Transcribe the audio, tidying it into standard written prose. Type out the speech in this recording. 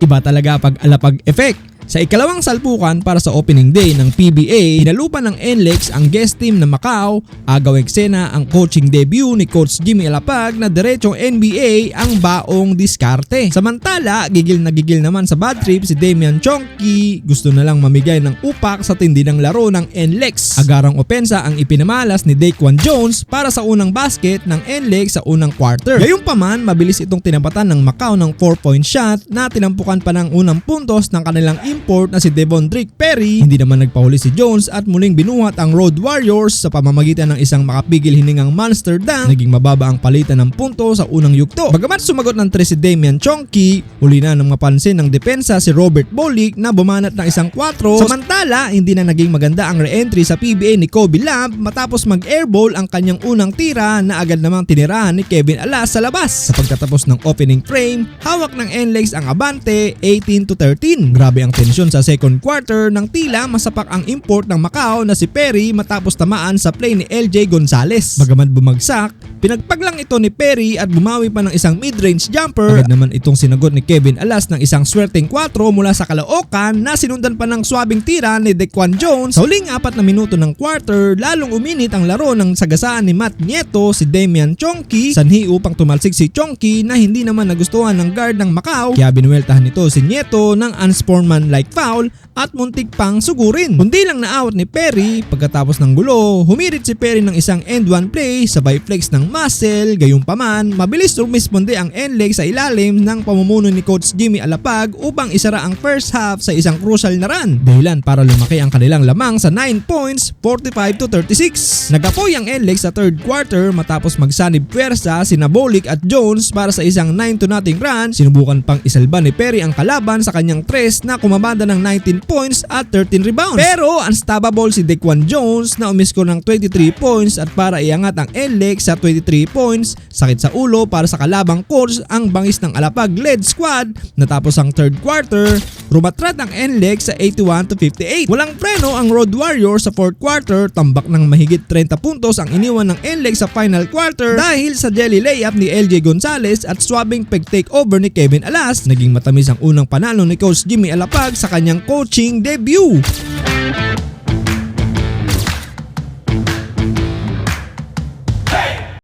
Iba talaga pag alapag effect. Sa ikalawang salpukan para sa opening day ng PBA, hinalupan ng NLEX ang guest team ng Macau, agaw eksena ang coaching debut ni Coach Jimmy Alapag na diretsong NBA ang baong diskarte. Samantala, gigil na gigil naman sa bad trip si Damian Chonky, gusto na lang mamigay ng upak sa tindi ng laro ng NLEX. Agarang opensa ang ipinamalas ni Daquan Jones para sa unang basket ng NLEX sa unang quarter. Gayunpaman, mabilis itong tinapatan ng Macau ng 4-point shot na tinampukan pa ng unang puntos ng kanilang import na si Devondrick Perry. Hindi naman nagpahuli si Jones at muling binuhat ang Road Warriors sa pamamagitan ng isang makapigil hiningang monster dunk. Naging mababa ang palitan ng punto sa unang yugto. Bagamat sumagot ng 3 si Damian Chonky, huli na ng mapansin ng depensa si Robert Bolick na bumanat ng isang 4. Samantala, hindi na naging maganda ang re-entry sa PBA ni Kobe Lamb matapos mag-airball ang kanyang unang tira na agad namang tinirahan ni Kevin Alas sa labas. Sa pagtatapos ng opening frame, hawak ng NLEX ang abante 18-13. Grabe ang tensyon sa second quarter nang tila masapak ang import ng Macau na si Perry matapos tamaan sa play ni LJ Gonzalez. Bagamat bumagsak, pinagpaglang ito ni Perry at bumawi pa ng isang mid-range jumper. Agad naman itong sinagot ni Kevin Alas ng isang swerteng 4 mula sa Caloocan na sinundan pa ng swabing tira ni Daquan Jones. Sa huling 4 na minuto ng quarter, lalong uminit ang laro ng sagasaan ni Matt Nieto si Damian Chonky. Sanhi upang tumalsik si Chonky na hindi naman nagustuhan ng guard ng Macau, kaya binuweltahan nito si Nieto ng unsportsmanlike foul at muntik pang sugurin. Kundi lang naawat ni Perry. Pagkatapos ng gulo, humirit si Perry ng isang end-one play sabay flex ng muscle. Gayunpaman, mabilis rumisponde ang NLEX sa ilalim ng pamumuno ni Coach Jimmy Alapag upang isara ang first half sa isang crucial na run. Dahilan para lumaki ang kanilang lamang sa 9 points, 45-36. Nagapoy ang NLEX sa third quarter matapos magsanib pwersa sina Bolick at Jones para sa isang 9-0 run. Sinubukan pang isalba ni Perry ang kalaban sa kanyang tres na kumabanda ng 19 points at 13 rebounds. Pero unstoppable si Daquan Jones na umiskor ng 23 points at para iangat ang NLEX sa 23 points. Sakit sa ulo para sa kalabang coach ang bangis ng Alapag-led squad. Natapos ang third quarter, rumatrat ang NLEX sa 81-58. Walang preno ang Road Warriors sa fourth quarter. Tambak ng mahigit 30 puntos ang iniwan ng NLEX sa final quarter dahil sa jelly layup ni LJ Gonzalez at swabbing peg takeover ni Kevin Alas. Naging matamis ang unang panalo ni Coach Jimmy Alapag sa kanyang coaching debut.